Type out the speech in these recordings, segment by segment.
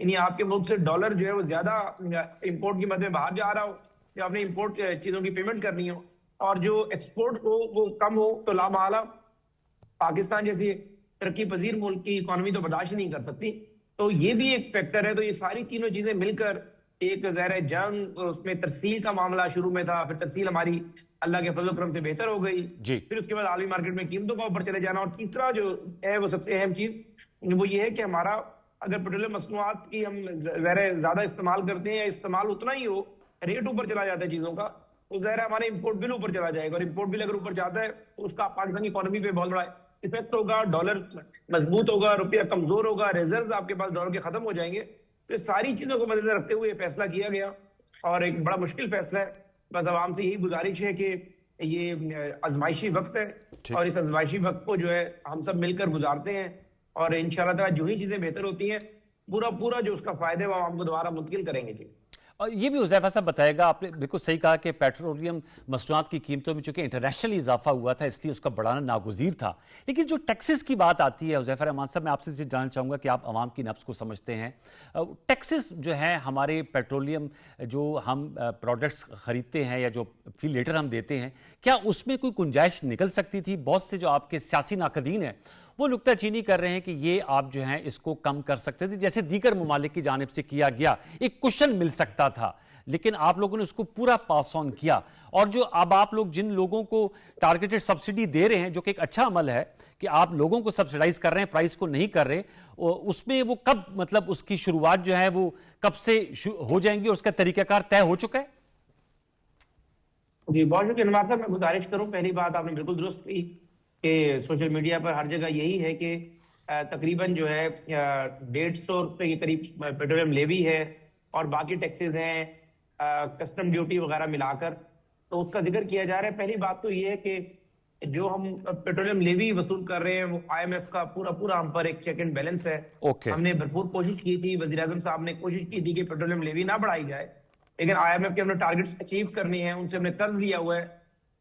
یعنی آپ کے ملک سے ڈالر جو ہے وہ زیادہ امپورٹ کی مد میں باہر جا رہا ہو یا آپ نے امپورٹ چیزوں کی پیمنٹ کرنی ہو اور جو ایکسپورٹ ہو وہ کم ہو تو لامحالہ پاکستان جیسی ترقی پذیر ملک کی اکانومی تو برداشت نہیں کر سکتی. تو یہ بھی ایک فیکٹر ہے. تو یہ ساری تینوں چیزیں مل کر ایک ظاہر جنگ، اس میں ترسیل کا معاملہ شروع میں تھا، پھر ترسیل ہماری اللہ کے فضل و کرم سے بہتر ہو گئی، پھر اس کے بعد عالمی مارکیٹ میں قیمتوں کا اوپر چلے جانا، اور تیسرا جو ہے وہ سب سے اہم چیز وہ یہ ہے کہ ہمارا اگر پیٹرولیم مصنوعات کی ہم ظاہر زیادہ استعمال کرتے ہیں یا استعمال اتنا ہی ہو، ریٹ اوپر چلا جاتا ہے چیزوں کا، تو ظاہر ہمارے امپورٹ بل اوپر چلا جائے گا، اور امپورٹ بل اگر اوپر جاتا ہے تو اس کا پاکستانی اکانومی پہ بہت بڑا افیکٹ ہوگا، ڈالر مضبوط ہوگا، روپیہ کمزور ہوگا، ریزرو آپ کے پاس ڈالر کے ختم ہو جائیں گے. تو ساری چیزوں کو مد نظر رکھتے ہوئے یہ فیصلہ کیا گیا اور ایک بڑا مشکل فیصلہ ہے. بس عوام سے یہی گزارش ہے کہ یہ آزمائشی وقت ہے اور اس آزمائشی وقت کو جو ہے ہم سب مل کر گزارتے ہیں اور انشاءاللہ تعالی جو ہی چیزیں بہتر ہوتی ہیں پورا جو اس کا فائدہ ہے وہ ہم کو دوبارہ منتقل کریں گے. جی اور یہ بھی حذیفہ صاحب بتائے گا، آپ نے بالکل صحیح کہا کہ پیٹرولیم مصنوعات کی قیمتوں میں چونکہ انٹرنیشنلی اضافہ ہوا تھا اس لیے اس کا بڑھانا ناگزیر تھا، لیکن جو ٹیکسز کی بات آتی ہے حذیفہ رحمان صاحب، میں آپ سے جاننا چاہوں گا کہ آپ عوام کی نبض کو سمجھتے ہیں. ٹیکسز جو ہیں ہمارے پیٹرولیم جو ہم پروڈکٹس خریدتے ہیں یا جو فی لیٹر ہم دیتے ہیں، کیا اس میں کوئی گنجائش نکل سکتی تھی؟ بہت سے جو آپ کے سیاسی ناقدین ہیں وہ نکتہ چینی کر رہے ہیں کہ یہ آپ جو ہیں اس کو کم کر سکتے تھے جیسے دیگر ممالک کی جانب سے کیا گیا، ایک کوشن مل سکتا تھا، لیکن آپ لوگوں نے اس کو پورا پاس آن کیا. اور جو اب آپ لوگ جن لوگوں کو ٹارگیٹڈ سبسڈی دے رہے ہیں، جو کہ ایک اچھا عمل ہے کہ آپ لوگوں کو سبسڈائز کر رہے ہیں، پرائس کو نہیں کر رہے، اس میں وہ کب مطلب اس کی شروعات جو ہے وہ کب سے ہو جائیں گی اور اس کا طریقہ کار طے ہو چکا ہے؟ جی بہت شکریہ انوار صاحب. میں گزارش کروں، پہلی بات آپ نے بالکل درست کی کہ سوشل میڈیا پر ہر جگہ یہی ہے کہ تقریباً جو ہے 150 روپے کے قریب پیٹرولیم لیوی ہے اور باقی ٹیکسز ہیں، کسٹم ڈیوٹی وغیرہ ملا کر، تو اس کا ذکر کیا جا رہا ہے. پہلی بات تو یہ ہے کہ جو ہم پیٹرولیم لیوی وصول کر رہے ہیں وہ آئی ایم ایف کا پورا ہم پر ایک چیک اینڈ بیلنس ہے. ہم نے بھرپور کوشش کی تھی، وزیر اعظم صاحب نے کوشش کی تھی کہ پیٹرولیم لیوی نہ بڑھائی جائے، لیکن آئی ایم ایف کے ہم نے ٹارگیٹس اچیو کرنے ہیں، ان سے ہم نے قرض لیا ہوا ہے.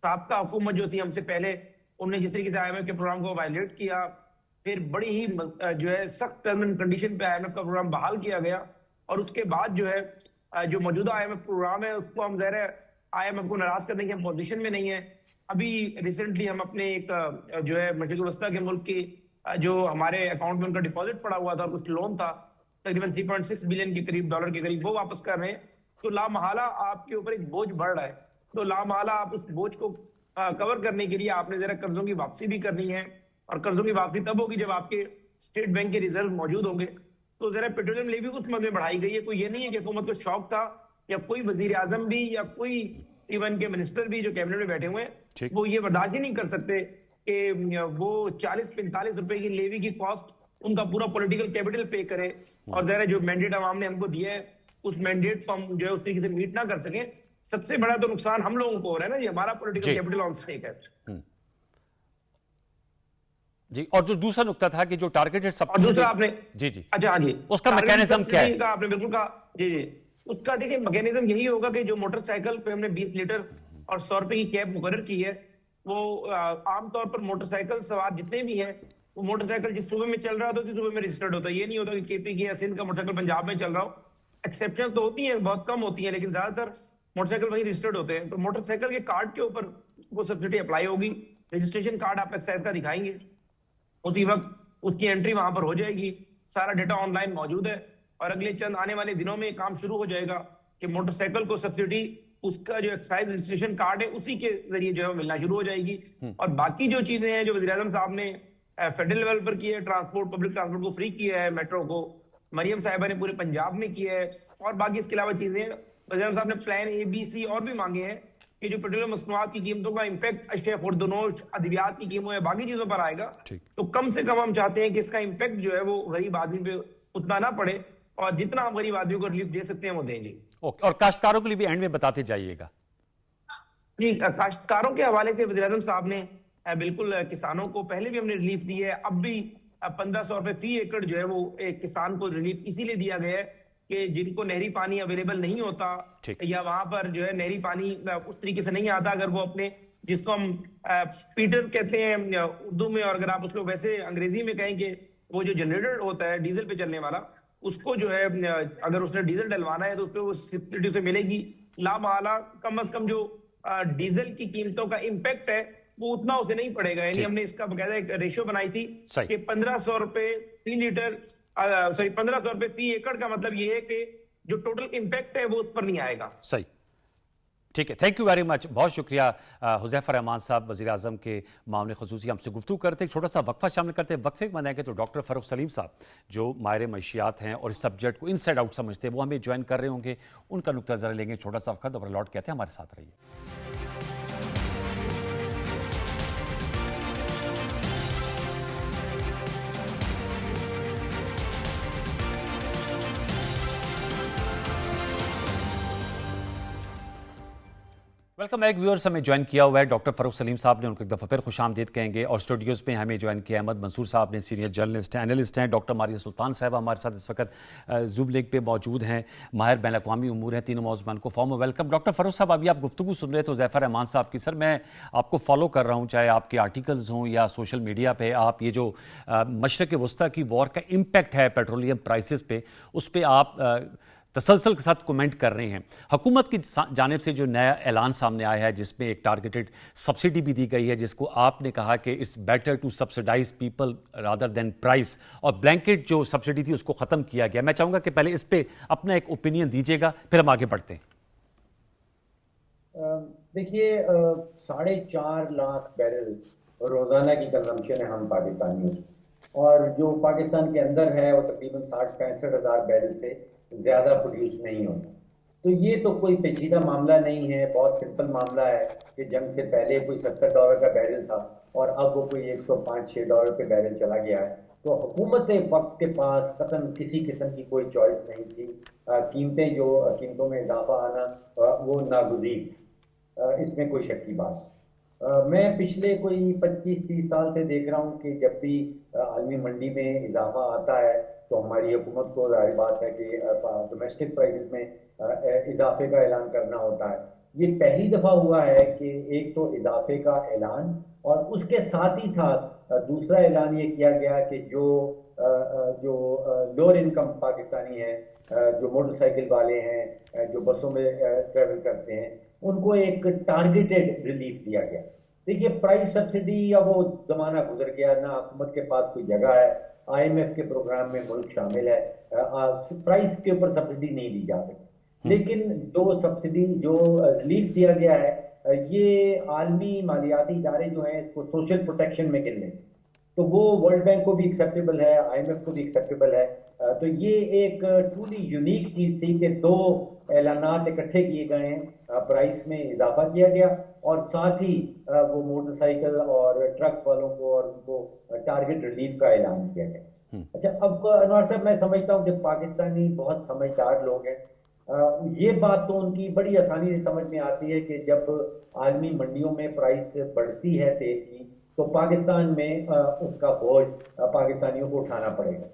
سابقہ حکومت جو تھی ہم سے پہلے، انہوں نے جس طریقے سے آئی ایم ایف کے پروگرام کو وائلیٹ کیا، پھر بڑی ہی جو ہے سخت ٹرم اینڈ کنڈیشن پہ آئی ایم ایف کا پروگرام بحال کیا گیا، اور اس کے بعد جو ہے جو موجودہ آئی ایم ایف پروگرام ہے اس کو ہم ظاہر آئی ایم ایف کو ناراض کرنے کی ہم پوزیشن میں نہیں ہیں. ابھی ریسنٹلی ہم اپنے ایک جو ہے مشرق وسطیٰ کے ملک کی جو ہمارے اکاؤنٹ میں ان کا ڈپازٹ پڑا ہوا تھا اور کچھ لون تھا تقریباً 3.6 بلین کے قریب ڈالر کے قریب، وہ واپس کر رہے ہیں. تو لامحالہ آپ کے اوپر ایک بوجھ بڑھ رہا ہے، تو لامحالہ آپ اس بوجھ کو کور کرنے کے لیے آپ نے ذرا قرضوں کی واپسی بھی کرنی ہے، اور قرضوں کی واپسی تب ہوگی جب آپ کے اسٹیٹ بینک کے ریزرو موجود ہوں گے. تو ذرا پیٹرولیم لیوی اس مد میں بڑھائی گئی ہے. کوئی یہ نہیں ہے کہ حکومت کو شوق تھا یا کوئی وزیر اعظم بھی یا کوئی ایون کے منسٹر بھی جو کیبنٹ میں بیٹھے ہوئے ہیں وہ یہ برداشت ہی نہیں کر سکتے کہ وہ 40-45 روپے کی لیوی کی کاسٹ ان کا پورا پولیٹیکل کیپٹل پے کرے، اور ذرا جو مینڈیٹ عوام نے ہم کو دیا ہے اس مینڈیٹ کو ہم جو ہے اس طریقے سے میٹ نہ کر سکیں. سب سے بڑا تو نقصان ہم لوگوں کو ہو رہا ہے نا، یہ ہمارا پولیٹیکل کیپٹل آن اسٹیک ہے. جی اور جو دوسرا نقطہ تھا کہ جو ٹارگیٹڈ سب، اور دوسرا آپ نے جی جی اچھا ہاں جی اس کا میکینزم کیا ہے؟ آپ نے بالکل کہا جی اس کا دیکھیں میکینزم یہی ہوگا کہ جو موٹر سائیکل پہ ہم نے 20 لیٹر اور 100 روپے کی کیپ مقرر کی ہے، وہ عام طور پر موٹر سائیکل سوار جتنے بھی ہیں وہ موٹر سائیکل جس صوبے میں چل رہا ہوتا ہے صوبے میں رجسٹرڈ ہوتا ہے. یہ نہیں ہوتا کہ کے پی کی یا سندھ کا موٹر سائیکل پنجاب میں چل رہا ہو. ایکسیپشن تو ہوتی ہیں، بہت کم ہوتی ہیں، لیکن زیادہ تر موٹر سائیکل وہیں رجسٹرڈ ہوتے ہیں. تو موٹر سائیکل کے کارڈ کے اوپر وہ سبسڈی اپلائی ہوگی، رجسٹریشن کارڈ آپ ایکسائز کا دکھائیں گے، اسی وقت اس کی انٹری وہاں پر ہو جائے گی. سارا ڈیٹا آن لائن موجود ہے، اور اگلے چند آنے والے دنوں میں کام شروع ہو جائے گا کہ موٹر سائیکل کو سبسڈی اس کا جو ایکسائز رجسٹریشن کارڈ ہے اسی کے ذریعے جو ہے ملنا شروع ہو جائے گی. اور باقی جو چیزیں ہیں جو وزیر اعظم صاحب نے فیڈرل لیول پر کی ہے، ٹرانسپورٹ پبلک ٹرانسپورٹ کو فری کیا ہے، میٹرو کو مریم صاحبہ نے پورے پنجاب میں کیا ہے، اور باقی اس کے علاوہ چیزیں وزیر اعظم صاحب نے پلان اے بی سی اور بھی مانگے ہیں کہ جو پیٹرولیم مصنوعات کی قیمتوں کا امپیکٹ اشیاء خوردونوش ادویات کی قیمتوں یا باقی چیزوں پر آئے گا، تو کم سے کم ہم چاہتے ہیں کہ اس کا امپیکٹ جو ہے وہ غریب آدمی پہ اتنا نہ پڑے، اور جتنا ہم غریب آدمی کو ریلیف دے سکتے ہیں وہ دیں جی. اور کاشتکاروں کے لیے بھی اینڈ میں بتاتے جائیے گا. جی کاشتکاروں کے حوالے سے وزیر اعظم صاحب نے بالکل کسانوں کو پہلے بھی ہم نے ریلیف دی ہے، اب بھی 1500 روپے فی ایکڑ جو ہے وہ ایک کسان کو ریلیف اسی لیے دیا گیا ہے کہ جن کو نہری پانی اویلیبل نہیں ہوتا یا وہاں پر جو ہے نہری پانی اس طریقے سے نہیں آتا، اگر وہ اپنے جس کو ہم پیٹر کہتے ہیں اردو میں، اور اگر آپ اس کو ویسے انگریزی میں کہیں کہ وہ جو جنریٹر ہوتا ہے ڈیزل پہ چلنے والا، اس کو جو ہے اگر اس نے ڈیزل ڈلوانا ہے تو اس پہ وہ سبسڈی اسے ملے گی. لا محالہ کم از کم جو ڈیزل کی قیمتوں کا امپیکٹ ہے وہ اتنا اسے نہیں پڑے گا. یعنی ہم نے اس کا باقاعدہ ایک ریشو بنائی تھی کہ 1500 روپے فی لیٹر 1500 روپے فی ایکڑ کا مطلب یہ ہے کہ جو ٹوٹل امپیکٹ ہے وہ اس پر نہیں آئے گا. صحیح, ٹھیک ہے, تھینک یو ویری مچ, بہت شکریہ حذیفہ رحمان صاحب وزیر اعظم کے معاملے خصوصی ہم سے گفتگو کرتے. ایک چھوٹا سا وقفہ شامل کرتے ہیں. وقفے میں کہ تو ڈاکٹر فاروق سلیم صاحب جو ماہر معیشیات ہیں اور اس سبجیکٹ کو ان سائڈ آؤٹ سمجھتے ہیں وہ ہمیں جوائن کر رہے ہوں گے, ان کا نقطہ نظر لیں گے. چھوٹا سا وقت اور لوٹ کہتے ہیں, ہمارے ساتھ رہیے. ویلکم بیک ویورز, ہمیں جوائن کیا ہوا ہے ڈاکٹر فاروق سلیم صاحب نے, ان کو ایک دفعہ پھر خوش آمدید کہیں گے. اور اسٹوڈیوز میں ہمیں جوائن کیا احمد منصور صاحب نے, سینئر جرنلسٹ ہیں, اینالسٹ ہیں. ڈاکٹر ماریہ سلطان صاحب ہمارے ساتھ اس وقت زوم لنک پہ موجود ہیں, ماہر بین الاقوامی امور ہیں. تینوں موضوعات کو فارم ویلکم. ڈاکٹر فاروق صاحب, ابھی آپ گفتگو سن رہے تھے حذیفہ رحمان صاحب کی. سر میں آپ کو فالو کر رہا ہوں, چاہے آپ کے آرٹیکلز ہوں یا سوشل میڈیا پہ, آپ یہ جو مشرق وسطیٰ کی وار کا امپیکٹ ہے پیٹرولیم پرائسز پہ, اس پہ آپ تسلسل کے ساتھ کومنٹ کر رہے ہیں. حکومت کی جانب سے جو نیا اعلان سامنے آیا ہے جس میں ایک ٹارگیٹڈ سبسڈی بھی دی گئی ہے, جس کو آپ نے کہا کہ it's better to subsidize people rather than price, اور بلینکٹ جو سبسڈی تھی اس کو ختم کیا گیا. میں چاہوں گا کہ پہلے اس پہ اپنا ایک اوپینین دیجیے گا, پھر ہم آگے بڑھتے ہیں. دیکھیے 4.5 لاکھ بیرل روزانہ کی کنزمپشن ہے ہم پاکستانیوں کی, اور جو پاکستان کے اندر ہے وہ تقریباً 60-65 ہزار بیرل سے زیادہ پروڈیوس نہیں ہوتا. تو یہ تو کوئی پیچیدہ معاملہ نہیں ہے, بہت سمپل معاملہ ہے کہ جنگ سے پہلے کوئی $70 کا بیرل تھا اور اب وہ کوئی $105-6 پہ بیرل چلا گیا ہے. تو حکومت وقت کے پاس قطعاً کسی قسم کی کوئی چوائس نہیں تھی. قیمتوں میں اضافہ آنا وہ ناگزیر, اس میں کوئی شک کی بات. میں پچھلے کوئی 25-30 سال سے دیکھ رہا ہوں کہ جب بھی عالمی منڈی میں اضافہ آتا ہے تو ہماری حکومت کو ظاہر بات ہے کہ ڈومیسٹک پرائسز میں اضافے کا اعلان کرنا ہوتا ہے. یہ پہلی دفعہ ہوا ہے کہ ایک تو اضافے کا اعلان, اور اس کے ساتھ ہی تھا دوسرا اعلان یہ کیا گیا کہ جو لوور انکم پاکستانی ہیں, جو موٹر سائیکل والے ہیں, جو بسوں میں ٹریول کرتے ہیں, ان کو ایک ٹارگیٹڈ ریلیف دیا گیا. دیکھیے پرائز سبسڈی یا وہ زمانہ گزر گیا, نہ حکومت کے پاس کوئی جگہ ہے, IMF کے پروگرام میں ملک شامل ہے, پرائز کے اوپر سبسڈی نہیں دی جا سکتی. لیکن سبسڈی جو ریلیف دیا گیا ہے یہ عالمی مالیاتی ادارے جو ہیں اس کو سوشل پروٹیکشن میں گن لیں, تو وہ ورلڈ بینک کو بھی ایکسیپٹیبل ہے, IMF کو بھی ایکسیپٹیبل ہے. تو یہ ایک ٹرولی یونیک چیز تھی کہ 2 اعلانات اکٹھے کیے گئے ہیں, پرائس میں اضافہ کیا گیا اور ساتھ ہی وہ موٹر سائیکل اور ٹرک والوں کو اور ان کو ٹارگٹ ریلیف کا اعلان کیا گیا. اچھا, اب انور صاحب میں سمجھتا ہوں کہ پاکستانی بہت سمجھدار لوگ ہیں. یہ بات تو ان کی بڑی آسانی سے سمجھ میں آتی ہے کہ جب عالمی منڈیوں میں پرائس بڑھتی ہے تیل کی تو پاکستان میں اس کا بوجھ پاکستانیوں کو اٹھانا پڑے گا.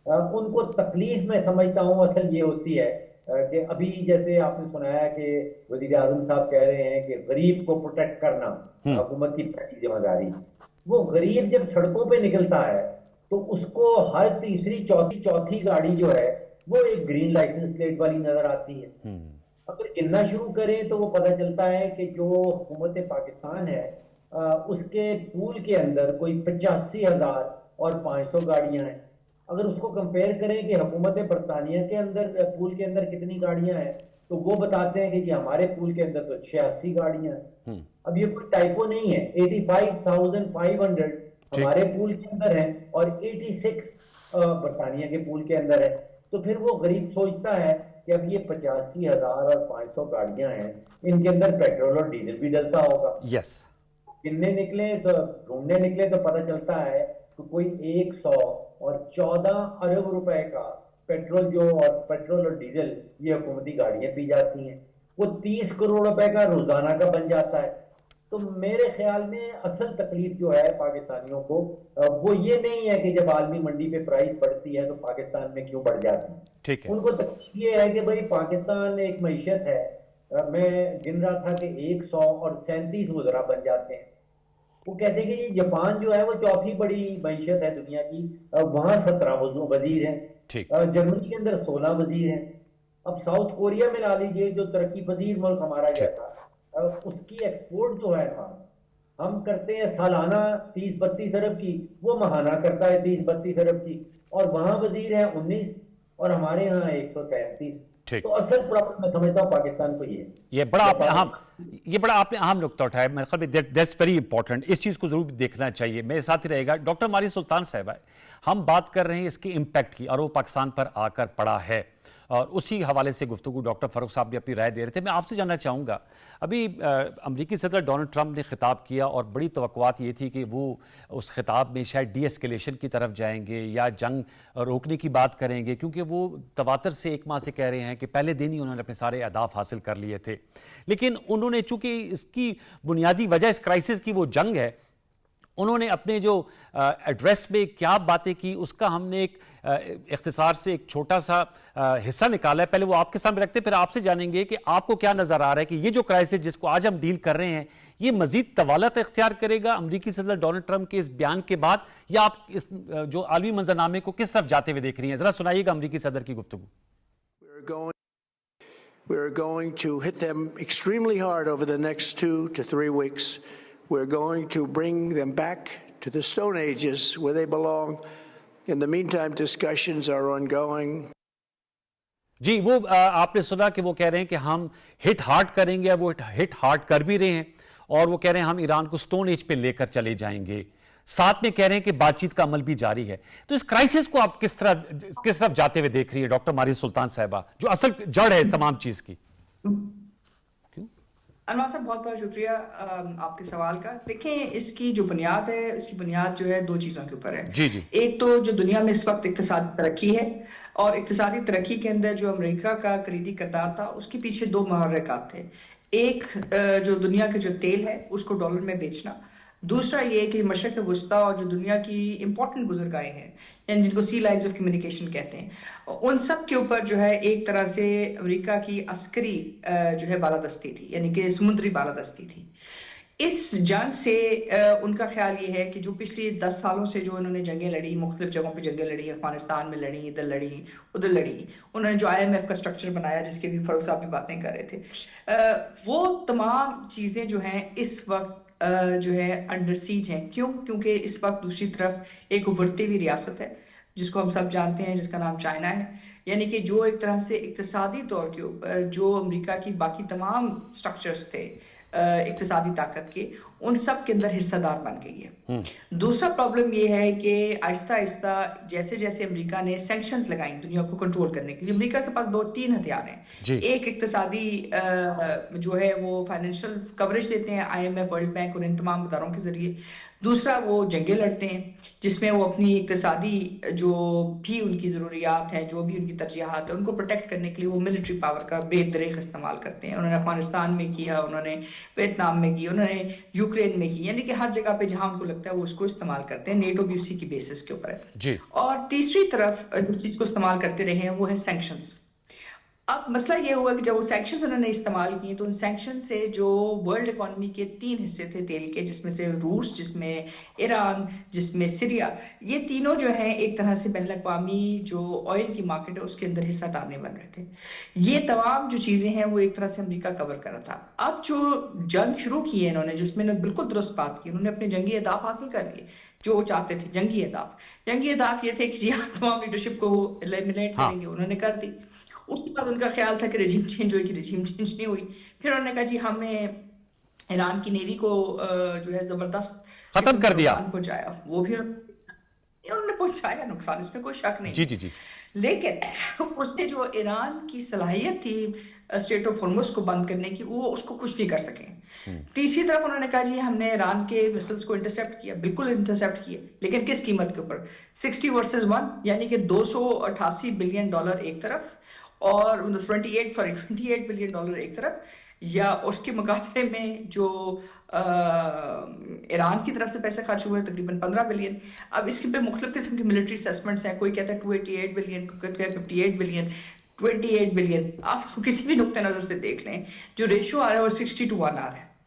ان کو تکلیف میں سمجھتا ہوں اصل یہ ہوتی ہے کہ ابھی جیسے آپ نے سنایا کہ وزیر اعظم صاحب کہہ رہے ہیں کہ غریب کو پروٹیکٹ کرنا حکومت کی پہلی ذمہ داری. وہ غریب جب سڑکوں پہ نکلتا ہے تو اس کو ہر تیسری چوتھی گاڑی جو ہے وہ ایک گرین لائسنس پلیٹ والی نظر آتی ہے. اگر گننا شروع کریں تو وہ پتہ چلتا ہے کہ جو حکومت پاکستان ہے اس کے پول کے اندر کوئی 85,500 گاڑیاں ہیں. اگر اس کو کمپیئر کریں کہ حکومت برطانیہ کے اندر پول کے اندر کتنی گاڑیاں ہیں تو وہ بتاتے ہیں کہ جی ہمارے پول کے اندر تو 86 گاڑیاں ہیں. اب یہ کوئی ٹائپو نہیں ہے, 85,500 ہمارے پول کے اندر ہیں اور 86 برطانیہ کے پول کے اندر ہے. تو پھر وہ غریب سوچتا ہے کہ اب یہ 85,500 گاڑیاں ہیں, ان کے اندر پیٹرول اور ڈیزل بھی ڈلتا ہوگا. یس, گننے نکلے تو ڈھونڈنے نکلے تو پتہ چلتا ہے کہ کوئی 114 ارب روپے کا پیٹرول اور ڈیزل یہ حکومتی گاڑیاں پی جاتی ہیں. وہ 30 کروڑ روپے کا روزانہ کا بن جاتا ہے. تو میرے خیال میں اصل تکلیف جو ہے پاکستانیوں کو وہ یہ نہیں ہے کہ جب عالمی منڈی پہ پرائز بڑھتی ہے تو پاکستان میں کیوں بڑھ جاتی ہے. ٹھیک ہے, ان کو تکلیف یہ ہے کہ بھائی پاکستان ایک معیشت ہے, میں گن رہا تھا کہ 137 وزراء بن جاتے ہیں. وہ کہتے ہیں کہ یہ جاپان جو ہے وہ چوتھی بڑی معیشت ہے دنیا کی, وہاں 17 وزیر ہیں. جرمنی کے اندر 16 وزیر ہیں. اب ساؤتھ کوریا میں لا لیجئے جو ترقی پذیر ملک ہمارا گیا تھا، اس کی ایکسپورٹ جو ہے نا، ہم کرتے ہیں سالانہ 30-32 ارب کی، وہ ماہانہ کرتا ہے 30-32 ارب کی، اور وہاں وزیر ہیں 19 اور ہمارے ہاں 133. تو اصل پرابلم میں سمجھتا ہوں پاکستان کو یہ بڑا آپ نے اہم نقطہ اٹھایا. میرے خیال میں دیٹس ویری امپورٹنٹ. اس چیز کو ضرور دیکھنا چاہیے. میرے ساتھ ہی رہے گا ڈاکٹر ماری سلطان صاحبہ. ہم بات کر رہے ہیں اس کے امپیکٹ کی اور وہ پاکستان پر آ کر پڑا ہے، اور اسی حوالے سے گفتگو ڈاکٹر فاروق صاحب بھی اپنی رائے دے رہے تھے. میں آپ سے جاننا چاہوں گا، ابھی امریکی صدر ڈونلڈ ٹرمپ نے خطاب کیا اور بڑی توقعات یہ تھی کہ وہ اس خطاب میں شاید ڈی ایسکیلیشن کی طرف جائیں گے یا جنگ روکنے کی بات کریں گے، کیونکہ وہ تواتر سے 1 ماہ سے کہہ رہے ہیں کہ پہلے دن ہی انہوں نے اپنے سارے اہداف حاصل کر لیے تھے. لیکن انہوں نے، چونکہ اس کی بنیادی وجہ اس کرائسس کی وہ جنگ ہے، انہوں نے اپنے جو ایڈریس میں کیا باتیں کی اس کا ہم نے ایک اختصار سے ایک چھوٹا سا حصہ نکالا ہے. پہلے وہ آپ کے سامنے رکھتے، پھر آپ سے جانیں گے کہ آپ کو کیا نظر آ رہا ہے کہ یہ جو کرائسس جس کو آج ہم ڈیل کر رہے ہیں یہ مزید طوالت اختیار کرے گا امریکی صدر ڈونلڈ ٹرمپ کے اس بیان کے بعد، یا آپ اس جو عالمی منظرنامے کو کس طرف جاتے ہوئے دیکھ رہی ہیں؟ ذرا سنائیے گا امریکی صدر کی گفتگو. We're going to hit them extremely hard over the next 2 to 3 weeks. We're going to bring them back to the Stone Ages where they belong. In the meantime, discussions are ongoing. جی، وہ آپ نے سنا کہ وہ کہہ رہے ہیں کہ ہم ہٹ ہارڈ کریں گے، وہ ہٹ ہارڈ کر بھی رہے ہیں، اور وہ کہہ رہے ہیں ہم ایران کو سٹون ایج پہ لے کر چلے جائیں گے. ساتھ میں کہہ رہے ہیں کہ بات چیت کا عمل بھی جاری ہے. تو اس کرائسس کو آپ کس طرف جاتے ہوئے دیکھ رہی ہے ڈاکٹر ماری سلطان صاحبہ، جو اصل جڑ ہے اس تمام چیز کی؟ انور صاحب بہت بہت شکریہ آپ کے سوال کا. دیکھیں، اس کی جو بنیاد ہے، اس کی بنیاد جو ہے 2 چیزوں کے اوپر ہے. جی. ایک تو جو دنیا میں اس وقت اقتصادی ترقی ہے، اور اقتصادی ترقی کے اندر جو امریکہ کا کلیدی کردار تھا اس کے پیچھے 2 محرکات تھے. ایک جو دنیا کے جو تیل ہے اس کو ڈالر میں بیچنا، دوسرا یہ کہ مشرق وسطیٰ اور جو دنیا کی امپورٹنٹ گزرگاہیں ہیں، یعنی جن کو سی لائنز آف کمیونیکیشن کہتے ہیں، ان سب کے اوپر جو ہے ایک طرح سے امریکہ کی عسکری جو ہے بالادستی تھی، یعنی کہ سمندری بالادستی تھی. اس جنگ سے ان کا خیال یہ ہے کہ جو پچھلی 10 سالوں سے جو انہوں نے جنگیں لڑی، مختلف جگہوں پہ جنگیں لڑی، افغانستان میں لڑی، ادھر لڑی ادھر لڑی، انہوں نے جو IMF کا سٹرکچر بنایا جس کے بھی فاروق صاحب بھی باتیں کر رہے تھے، وہ تمام چیزیں جو ہیں اس وقت جو ہے انڈر سیج ہیں. کیونکہ اس وقت دوسری طرف ایک ابھرتی ہوئی ریاست ہے جس کو ہم سب جانتے ہیں، جس کا نام چائنا ہے. یعنی کہ جو ایک طرح سے اقتصادی طور کے اوپر جو امریکہ کی باقی تمام سٹرکچرز تھے اقتصادی طاقت کے، ان سب کے اندر حصہ دار بن گئی ہے. دوسرا پرابلم یہ ہے کہ آہستہ آہستہ جیسے جیسے امریکہ نے سینکشنز لگائیں دنیا کو کنٹرول کرنے کے لیے، امریکہ کے پاس 2-3 ہتھیار ہیں. ایک اقتصادی جو ہے وہ فائنینشیل کوریج دیتے ہیں IMF، ورلڈ بینک اور ان تمام اداروں کے ذریعے. دوسرا وہ جنگیں لڑتے ہیں جس میں وہ اپنی اقتصادی جو بھی ان کی ضروریات ہیں، جو بھی ان کی ترجیحات ہیں، ان کو پروٹیکٹ کرنے کے لیے وہ ملٹری پاور کا بے دریغ استعمال کرتے ہیں. انہوں نے افغانستان میں کیا، انہوں نے ویتنام میں کی، انہوں نے یوکرین میں کی، یعنی کہ ہر جگہ پہ جہاں ان کو لگتا ہے وہ اس کو استعمال کرتے ہیں. نیٹو بھی اسی کی بیسس کے اوپر ہے. اور تیسری طرف جس چیز کو استعمال کرتے رہے ہیں وہ ہے سینکشنز. اب مسئلہ یہ ہوا کہ جب وہ سینکشنز انہوں نے استعمال کی تو ان سینکشن سے جو ورلڈ اکانومی کے 3 حصے تھے تیل کے، جس میں سے روس، جس میں ایران، جس میں سیریا، یہ تینوں جو ہیں ایک طرح سے بین الاقوامی جو آئل کی مارکیٹ ہے اس کے اندر حصہ دار نہیں بن رہے تھے. یہ تمام جو چیزیں ہیں وہ ایک طرح سے امریکہ کور کر رہا تھا. اب جو جنگ شروع کی ہے انہوں نے، جس میں بالکل درست بات کی، انہوں نے اپنے جنگی اہداف حاصل کر لیے جو وہ چاہتے تھے. جنگی اہداف یہ تھے کہ جی تمام لیڈرشپ کو ایلیمنیٹ کریں گے، انہوں نے کر دی. اس کے بعد ان کا خیال تھا کہ رجیم چینج ہوئی، کہ رجیم چینج نہیں ہوئی. پھر انہوں نے کہا جی ہمیں ایران کی نیوی کو جو ہے زبردست ختم کر دیا، پہنچایا. وہ بھی انہوں نے پہنچایا نقصان، اس میں کوئی شک نہیں. جی. لیکن اس سے جو ایران کی صلاحیت تھی اسٹریٹ آف ہارمز کو بند کرنے کی، وہ اس کو کچھ نہیں کر سکے. تیسری طرف انہوں نے کہا جی ہم نے ایران کے ویسلز کو انٹرسیپٹ کیا، بالکل انٹرسیپٹ کیا، لیکن کس قیمت کے اوپر؟ 60 versus 1، یعنی کہ $288 بلین ایک طرف اور 28 بلین ڈالر ایک طرف، یا اس کے مقابلے میں جو ایران کی طرف سے پیسے خرچ ہوئے تقریباً 15 بلین. اب اس کے پہ مختلف قسم کی ملٹری اسیسمنٹس ہیں، کوئی کہتا ہے 288 بلین، کوئی کہتا ہے 58 بلین، 28 بلین. آپ کسی بھی نقطۂ نظر سے دیکھ لیں جو ریشو آ رہا ہے وہ 60 to 1 آ رہا ہے.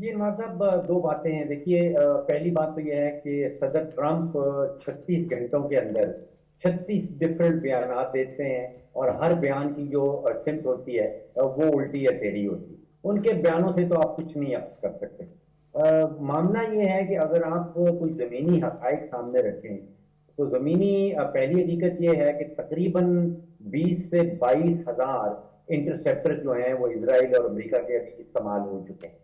جی انوار صاحب، دو باتیں ہیں. دیکھیے پہلی بات تو یہ ہے کہ صدر ٹرمپ 36 گھنٹوں کے اندر 36 ڈفرینٹ بیانات دیتے ہیں اور ہر بیان کی جو سمت ہوتی ہے وہ الٹی یا ٹیڑھی ہوتی ہے. ان کے بیانوں سے تو آپ کچھ نہیں کر سکتے. معاملہ یہ ہے کہ اگر آپ کوئی زمینی حقائق سامنے رکھیں تو زمینی پہلی حقیقت یہ ہے کہ تقریباً 20 سے 22 ہزار انٹرسیپٹر جو ہیں وہ اسرائیل اور امریکہ کے ابھی استعمال ہو چکے ہیں.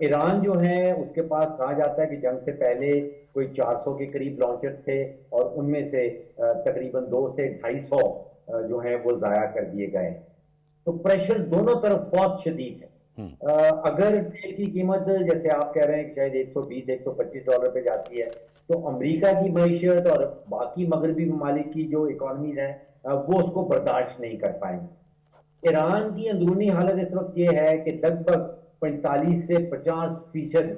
ایران جو ہے اس کے پاس کہا جاتا ہے کہ جنگ سے پہلے کوئی 400 کے قریب لانچر تھے اور ان میں سے تقریباً 200 سے 250 جو ہیں وہ ضائع کر دیے گئے. تو پریشر دونوں طرف بہت شدید ہے. اگر تیل کی قیمت جیسے آپ کہہ رہے ہیں کہ شاید 120 $125 پہ جاتی ہے تو امریکہ کی معیشت اور باقی مغربی ممالک کی جو اکانومیز ہیں وہ اس کو برداشت نہیں کر پائیں گے. ایران کی اندرونی حالت اس وقت یہ ہے کہ لگ بھگ 45 سے 50%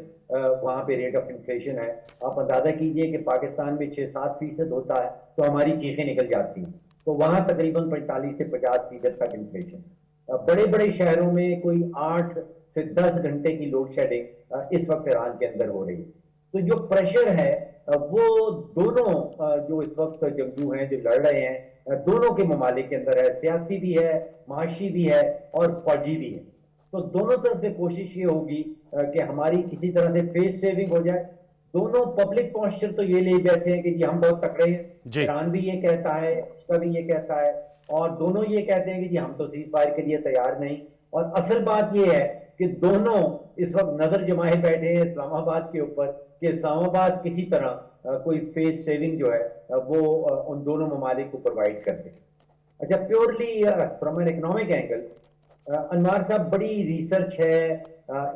وہاں پہ ریٹ آف انفلیشن ہے. آپ اندازہ کیجئے کہ پاکستان میں 6-7% ہوتا ہے تو ہماری چیخیں نکل جاتی ہیں. تو وہاں تقریباً 45 سے 50% تک انفلیشن. بڑے بڑے شہروں میں کوئی 8 سے 10 گھنٹے کی لوڈ شیڈنگ اس وقت ایران کے اندر ہو رہی ہے. تو جو پریشر ہے وہ دونوں جو اس وقت جنگجو ہیں جو لڑ رہے ہیں دونوں کے ممالک کے اندر ہے. سیاسی بھی ہے، معاشی بھی ہے اور فوجی بھی ہے. تو دونوں طرف سے کوشش یہ ہوگی کہ ہماری کسی طرح سے فیس سیونگ ہو جائے. دونوں پبلک پوسچر تو یہ لے بیٹھے ہیں کہ جی ہم بہت تکڑے ہیں. ایران بھی یہ کہتا ہے، اس کا بھی یہ کہتا ہے اور دونوں یہ کہتے ہیں کہ جی ہم تو سیز فائر کے لیے تیار نہیں. اور اصل بات یہ ہے کہ دونوں اس وقت نظر جمائے بیٹھے ہیں اسلام آباد کے اوپر کہ اسلام آباد کسی طرح کوئی فیس سیونگ جو ہے وہ ان دونوں ممالک کو پرووائڈ کر دے. اچھا purely from an economic angle Anwar صاحب بڑی ریسرچ ہے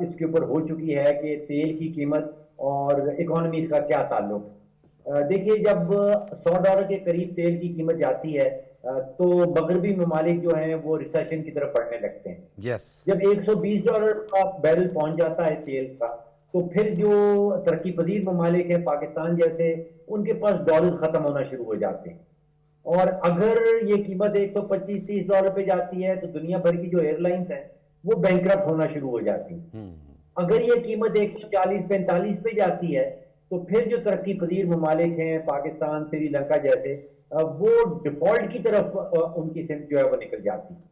اس کے اوپر ہو چکی ہے کہ تیل کی قیمت اور اکانومی کا کیا تعلق ہے. دیکھیے جب $100 کے قریب تیل کی قیمت جاتی ہے تو مغربی ممالک جو ہیں وہ ریسیشن کی طرف بڑھنے لگتے ہیں. جب $120 کا بیرل پہنچ جاتا ہے تیل کا تو پھر جو ترقی پذیر ممالک ہیں پاکستان جیسے ان کے پاس ڈالر ختم ہونا شروع ہو جاتے ہیں. اور اگر یہ قیمت $125-30 پہ جاتی ہے تو دنیا بھر کی جو ایئر لائنز ہیں وہ بینکرپٹ ہونا شروع ہو جاتی ہیں. اگر یہ قیمت 140-45 پہ جاتی ہے تو پھر جو ترقی پذیر ممالک ہیں پاکستان، سری لنکا جیسے وہ ڈیفالٹ کی طرف ان کی سمت جو ہے وہ نکل جاتی ہے.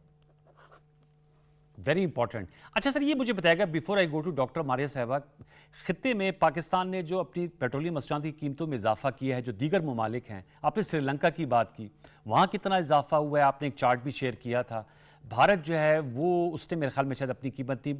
Very important. اچھا سر یہ مجھے بتائے گا before I go to doctor Maria صاحبہ، خطے میں پاکستان نے جو اپنی پیٹرولیم مصنوعات کی قیمتوں میں اضافہ کیا ہے جو دیگر ممالک ہیں، آپ نے سری لنکا کی بات کی، وہاں کتنا اضافہ ہوا ہے؟ آپ نے ایک چارٹ بھی شیئر کیا تھا. بھارت جو ہے وہ اس نے میرے خیال میں شاید اپنی قیمتی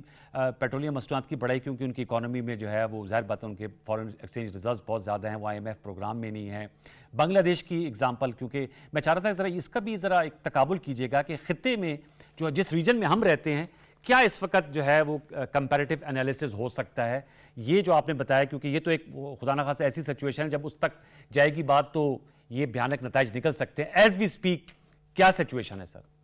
پیٹرولیم مصنوعات کی بڑھائی کیونکہ ان کی اکانومی میں جو ہے وہ ظاہر بات ہے ان کے فارن ایکسچینج ریزروز بہت زیادہ ہیں، وہ IMF پروگرام میں نہیں ہیں. بنگلہ دیش کی اگزامپل کیونکہ میں چاہ رہا تھا ذرا اس کا بھی ذرا ایک تقابل کیجیے گا کہ خطے میں جو جس ریجن میں ہم رہتے ہیں کیا اس وقت جو ہے وہ کمپیریٹیو انالیسز ہو سکتا ہے. یہ جو آپ نے بتایا کیونکہ یہ تو ایک خدا نخواستہ ایسی سچویشن ہے جب اس تک جائے گی بات تو یہ بھیانک نتائج نکل سکتے ہیں. ایز وی سپیک کیا سچویشن ہے سر؟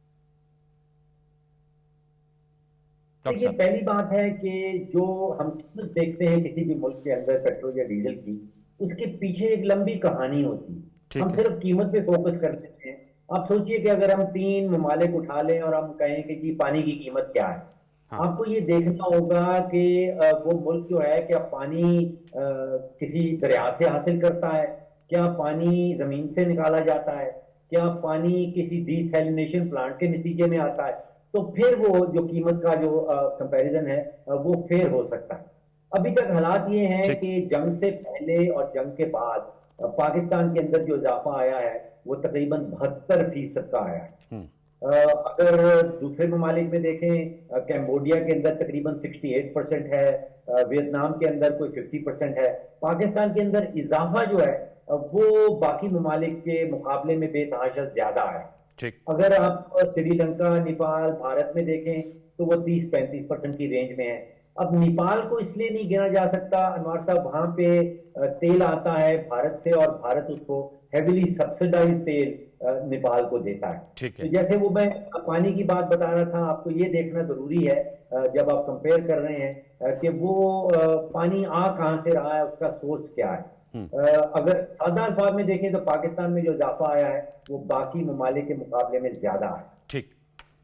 پہلی بات ہے کہ جو ہم دیکھتے ہیں کسی بھی ملک کے اندر پیٹرول یا ڈیزل کی، اس کے پیچھے ایک لمبی کہانی ہوتی ہے. ہم صرف قیمت پہ فوکس کر لیتے ہیں. آپ سوچئے کہ اگر ہم 3 ممالک اٹھا لیں اور ہم کہیں کہ جی پانی کی قیمت کیا ہے، آپ کو یہ دیکھنا ہوگا کہ وہ ملک جو ہے کیا پانی کسی دریا سے حاصل کرتا ہے، کیا پانی زمین سے نکالا جاتا ہے، کیا پانی کسی ڈی سیلینیشن پلانٹ کے نتیجے میں آتا ہے. تو پھر وہ جو قیمت کا جو کمپیریزن ہے وہ فیئر ہو سکتا ہے. ابھی تک حالات یہ ہیں کہ جنگ سے پہلے اور جنگ کے بعد پاکستان کے اندر جو اضافہ آیا ہے وہ تقریباً 72% کا آیا ہے. اگر دوسرے ممالک میں دیکھیں کیمبوڈیا کے اندر تقریباً 68% ہے، ویتنام کے اندر کوئی 50% ہے. پاکستان کے اندر اضافہ جو ہے وہ باقی ممالک کے مقابلے میں بے تحاشا زیادہ ہے. اگر آپ سری لنکا، نیپال، بھارت میں دیکھیں تو وہ 30-35% کی رینج میں ہے. اب نیپال کو اس لیے نہیں گنا جا سکتا انوار صاحب، وہاں پہ تیل آتا ہے بھارت سے اور بھارت اس کو ہیویلی سبسڈائز تیل نیپال کو دیتا ہے. تو جیسے وہ میں پانی کی بات بتا رہا تھا، آپ کو یہ دیکھنا ضروری ہے جب آپ کمپیئر کر رہے ہیں کہ وہ پانی آ کہاں سے رہا ہے، اس کا سورس کیا ہے. اگر سادہ الفاظ میں دیکھیں تو پاکستان میں جو اضافہ آیا ہے وہ باقی ممالک کے مقابلے میں زیادہ ہے. ٹھیک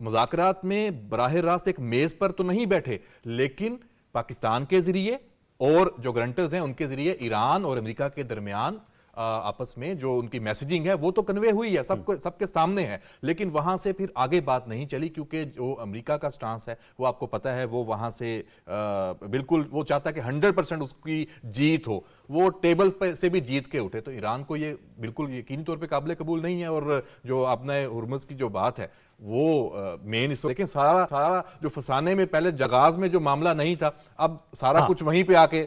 مذاکرات میں براہ راست ایک میز پر تو نہیں بیٹھے، لیکن پاکستان کے ذریعے اور جو گرنٹرز ہیں ان کے ذریعے ایران اور امریکہ کے درمیان آپس میں جو ان کی میسیجنگ ہے وہ تو کنوے ہوئی ہے، سب کے سامنے ہے، لیکن وہاں سے پھر آگے بات نہیں چلی، کیونکہ جو امریکہ کا سٹانس ہے وہ آپ کو پتہ ہے، وہ وہاں سے بالکل وہ چاہتا ہے کہ 100% اس کی جیت ہو، وہ ٹیبل پہ سے بھی جیت کے اٹھے، تو ایران کو یہ بالکل یقینی طور پہ قابل قبول نہیں ہے۔ اور جو اپنے ہرمز کی جو بات ہے وہ مین اس لیکن سارا جو فسانے میں پہلے جغاز میں جو معاملہ نہیں تھا، اب سارا کچھ وہیں پہ آ کے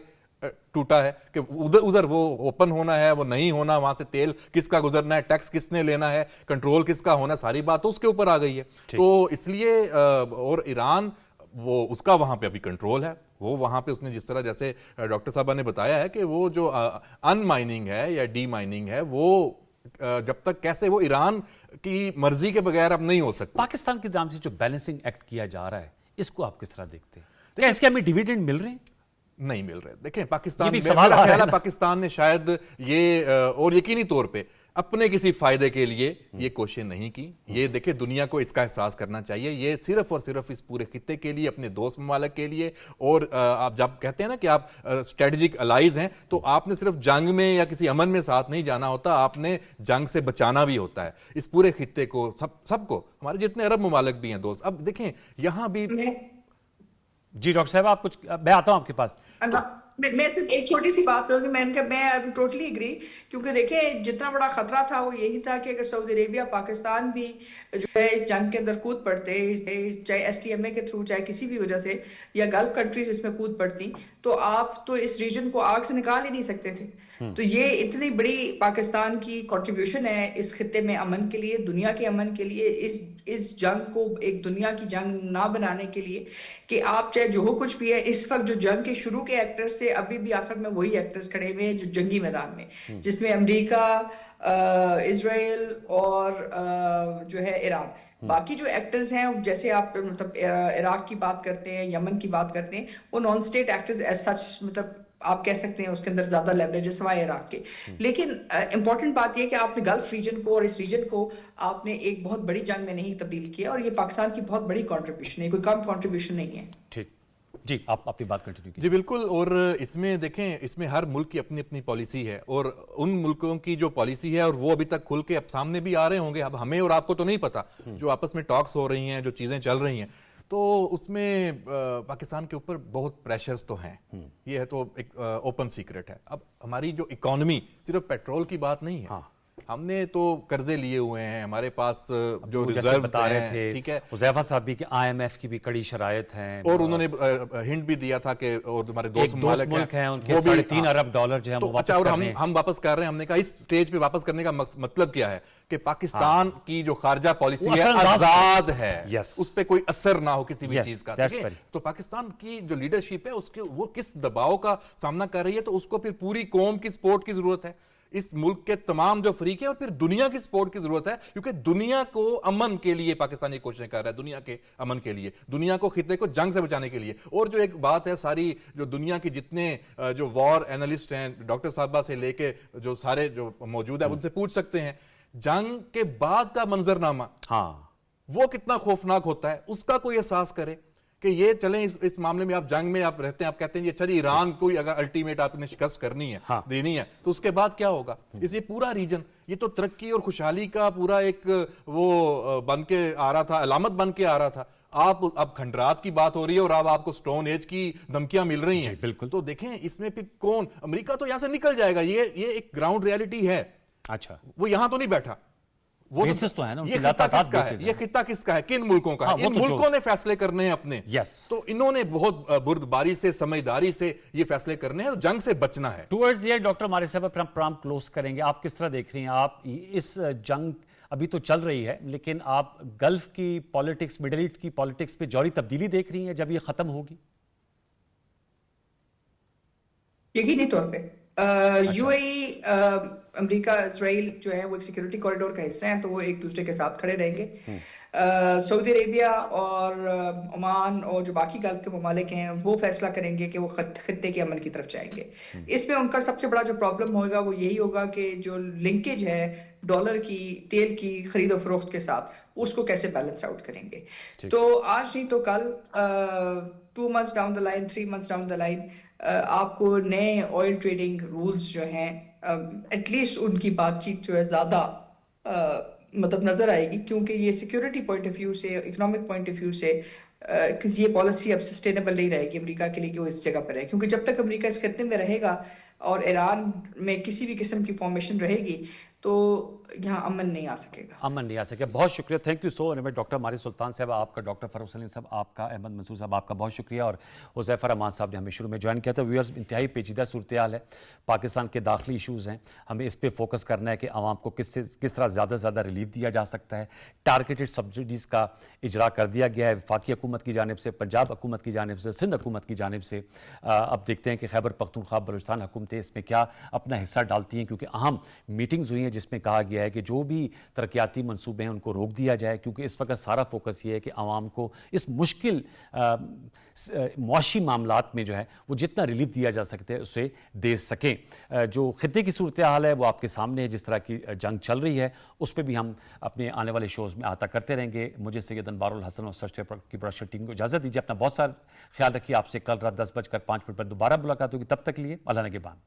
ٹوٹا ہے کہ ادھر وہ اوپن ہونا ہے، وہ نہیں ہونا، وہاں سے تیل کس کا گزرنا ہے، ٹیکس کس نے لینا ہے، کنٹرول کس کا ہونا ہے، ساری بات تو اس کے اوپر آ گئی ہے۔ تو اس لیے اور ایران وہ اس کا وہاں پہ ابھی کنٹرول ہے، وہ وہاں پہ اس نے جس طرح جیسے ڈاکٹر صاحبہ نے بتایا ہے کہ وہ جو ان مائننگ ہے یا ڈی مائننگ ہے وہ جب تک کیسے وہ ایران کی مرضی کے بغیر اب نہیں ہو سکتا۔ پاکستان کے نام سے جو بیلنسنگ ایکٹ کیا جا رہا ہے اس کو آپ کس طرح دیکھتے ہیں؟ کیا اس کے ہمیں ڈیویڈنڈ مل رہے ہیں؟ نہیں مل رہے۔ دیکھیں پاکستان میں میرا خیال ہے پاکستان نے شاید یہ اور یقینی طور پہ اپنے کسی فائدے کے لیے یہ کوشش نہیں کی۔ یہ دیکھیں دنیا کو اس کا احساس کرنا چاہیے، یہ صرف اور صرف اس پورے خطے کے لیے، اپنے دوست ممالک کے لیے، اور آپ جب کہتے ہیں نا کہ آپ اسٹریٹجک الائز ہیں تو آپ نے صرف جنگ میں یا کسی امن میں ساتھ نہیں جانا ہوتا، آپ نے جنگ سے بچانا بھی ہوتا ہے اس پورے خطے کو، سب کو، ہمارے جتنے عرب ممالک بھی ہیں دوست۔ اب دیکھیں یہاں بھی جی ڈاکٹر صاحب آپ کچھ، میں آتا ہوں آپ کے پاس۔ میں صرف ایک چھوٹی سی بات کروں گی، میں ٹوٹلی اگری، کیونکہ دیکھیں جتنا بڑا خطرہ تھا وہ یہی تھا کہ اگر سعودی عربیہ پاکستان بھی جو ہے اس جنگ کے اندر کود پڑتے، چاہے ایس ٹی ایم اے کے تھرو، چاہے کسی بھی وجہ سے، یا گلف کنٹریز اس میں کود پڑتی، تو آپ تو اس ریجن کو آگ سے نکال ہی نہیں سکتے تھے۔ تو یہ اتنی بڑی پاکستان کی کنٹریبیوشن ہے اس خطے میں امن کے لیے، دنیا کے امن کے لیے، اس جنگ کو ایک دنیا کی جنگ نہ بنانے کے لیے، کہ آپ چاہے جو ہو کچھ بھی ہے، اس وقت جو جنگ کے شروع کے ایکٹرز تھے ابھی بھی آخر میں وہی ایکٹرز کھڑے ہوئے ہیں جو جنگی میدان میں، جس میں امریکہ، اسرائیل اور جو ہے ایران۔ باقی جو ایکٹرز ہیں جیسے آپ مطلب عراق کی بات کرتے ہیں، یمن کی بات کرتے ہیں، وہ non state actors as such مطلب آپ کہہ سکتے ہیں اس کے اندر زیادہ لیوریج ہے سوائے عراق کے۔ لیکن امپورٹنٹ بات یہ کہ آپ نے گلف ریجن کو اور اس ریجن کو آپ نے ایک بہت بڑی جنگ میں نہیں تبدیل کیا، اور یہ پاکستان کی بہت بڑی کنٹریبیوشن ہے، کوئی کم کنٹریبیوشن نہیں ہے۔ ٹھیک جی، آپ اپنی بات کنٹینیو کیجیے۔ جی بالکل، اور اس میں دیکھیں اس میں ہر ملک کی اپنی اپنی پالیسی ہے، اور ان ملکوں کی جو پالیسی ہے اور وہ ابھی تک کھل کے اب سامنے بھی آ رہے ہوں گے، اب ہمیں اور آپ کو تو نہیں پتا، جو آپس میں ٹاکس ہو رہی ہیں، جو چیزیں چل رہی ہیں، تو اس میں پاکستان کے اوپر بہت پریشرز تو ہیں، یہ ہے تو ایک اوپن سیکرٹ ہے۔ اب ہماری جو اکانومی صرف پیٹرول کی بات نہیں ہے، ہم نے تو قرضے لیے ہوئے ہیں، ہمارے پاس جو ریزروز ہیں، ٹھیک ہے، حذیفہ صاحب بھی کہ آئی ایم ایف کی بھی کڑی شرائط ہیں، اور انہوں نے ہنٹ بھی دیا تھا کہ اور ہمارے دوست ممالک ہیں ان کے $3.5 ارب جو ہیں وہ واپس اور ہم واپس کر رہے ہیں۔ ہم نے کہا اس سٹیج پہ واپس کرنے کا مطلب کیا ہے کہ پاکستان کی جو خارجہ پالیسی ہے آزاد ہے، اس پہ کوئی اثر نہ ہو کسی بھی چیز کا۔ تو پاکستان کی جو لیڈرشپ ہے اس کے وہ کس دباؤ کا سامنا کر رہی ہے، تو اس کو پھر پوری قوم کی سپورٹ کی ضرورت ہے، اس ملک کے تمام جو فریق ہیں، اور پھر دنیا کی سپورٹ کی ضرورت ہے، کیونکہ دنیا کو امن کے لیے پاکستان یہ کوششیں کر رہا ہے، دنیا کے امن کے لیے، دنیا کو خطے کو جنگ سے بچانے کے لیے۔ اور جو ایک بات ہے، ساری جو دنیا کی جتنے جو وار اینالسٹ ہیں، ڈاکٹر صاحبہ سے لے کے جو سارے جو موجود ہیں ان سے پوچھ سکتے ہیں، جنگ کے بعد کا منظرنامہ وہ کتنا خوفناک ہوتا ہے، اس کا کوئی احساس کرے کہ یہ چلیں اس معاملے میں آپ جنگ میں آپ رہتے ہیں، آپ کہتے ہیں یہ چلیے ایران کو اگر الٹیمیٹ آپ نے شکست کرنی ہے، دینی ہے، تو اس کے بعد کیا ہوگا؟ اس یہ پورا ریجن یہ تو ترقی اور خوشحالی کا پورا ایک وہ بن کے آ رہا تھا، علامت بن کے آ رہا تھا۔ آپ اب کھنڈرات کی بات ہو رہی ہے اور اب آپ کو سٹون ایج کی دھمکیاں مل رہی ہیں۔ بالکل، تو دیکھیں اس میں پھر کون، امریکہ تو یہاں سے نکل جائے گا، یہ ایک گراؤنڈ ریالٹی ہے۔ اچھا، وہ یہاں تو نہیں بیٹھا، یہ خطہ کس کا ہے، کن ملکوں کا ہے، ان ملکوں نے فیصلے کرنے ہیں اپنے، تو انہوں نے بہت بردباری سے، سمجھداری سے یہ فیصلے کرنے ہیں، جنگ سے بچنا ہے۔ ٹورڈز یہ ڈاکٹر ہمارے صاحب اپنا پروگرام کلوز کریں گے، آپ کس طرح دیکھ رہی ہیں؟ آپ اس جنگ ابھی تو چل رہی ہے، لیکن آپ گلف کی پالیٹکس، مڈل ایسٹ کی پالیٹکس پہ جوہری تبدیلی دیکھ رہی ہیں جب یہ ختم ہوگی؟ یقینی طور پہ یو اے ای امریکہ اسرائیل جو ہے وہ ایک سیکورٹی کوریڈور کا حصہ ہیں، تو وہ ایک دوسرے کے ساتھ کھڑے رہیں گے. سعودی عربیہ اور عمان اور جو باقی گلف کے ممالک ہیں وہ فیصلہ کریں گے کہ وہ خطے کے امن کی طرف جائیں گے. اس میں ان کا سب سے بڑا جو پرابلم ہوگا وہ یہی ہوگا کہ جو لنکیج ہے ڈالر کی تیل کی خرید و فروخت کے ساتھ اس کو کیسے بیلنس آؤٹ کریں گے. تو آج نہیں تو کل 2 months down the line 3 months down the line آپ کو نئے آئل ٹریڈنگ رولز جو ہیں ایٹ لیسٹ ان کی بات چیت جو ہے زیادہ مطلب نظر آئے گی، کیونکہ یہ سیکیورٹی پوائنٹ آف ویو سے، اکنامک پوائنٹ آف ویو سے یہ پالیسی اب سسٹینیبل نہیں رہے گی امریکہ کے لیے کہ وہ اس جگہ پر رہے، کیونکہ جب تک امریکہ اس خطے میں رہے گا اور ایران میں کسی بھی قسم کی فارمیشن رہے گی تو یہاں امن نہیں آ سکے گا. امن نہیں آ سکے. بہت شکریہ، thank you so much doctor مارز سلطان صاحب آپ کا، ڈاکٹر فاروق سلیم صاحب آپ کا، احمد منصور صاحب آپ کا بہت شکریہ، اور حذیفہ رحمان صاحب نے ہمیں شروع میں جوائن کیا تھا. ویورز، انتہائی پیچیدہ صورتحال ہے، پاکستان کے داخلی ایشوز ہیں، ہمیں اس پہ فوکس کرنا ہے کہ عوام کو کس طرح زیادہ سے زیادہ ریلیف دیا جا سکتا ہے. ٹارگیٹڈ سبسڈیز کا اجرا کر دیا گیا ہے وفاقی حکومت کی جانب سے، پنجاب حکومت کی جانب سے، سندھ حکومت کی جانب سے. اب دیکھتے ہیں کہ خیبر پختونخوا بلوچستان حکومتیں اس میں کیا اپنا حصہ ڈالتی ہیں، کیونکہ اہم میٹنگز ہوئی ہیں جس میں کہا گیا ہے کہ جو بھی ترقیاتی منصوبے ہیں ان کو روک دیا جائے، کیونکہ اس وقت سارا فوکس یہ ہے کہ عوام کو اس مشکل معاشی معاملات میں جو ہے وہ جتنا ریلیف دیا جا سکتا ہے اسے دے سکیں. جو خطے کی صورتحال ہے وہ آپ کے سامنے ہے، جس طرح کی جنگ چل رہی ہے اس پہ بھی ہم اپنے آنے والے شوز میں آتا کرتے رہیں گے. مجھے سید انوار الحسن اور سچ کی پروڈکشن ٹیم کو اجازت دیجیے. اپنا بہت سارا خیال رکھیے. آپ سے کل رات 10:05 پر دوبارہ ملاقات ہوگی. تب تک لیے اللہ نگہبان.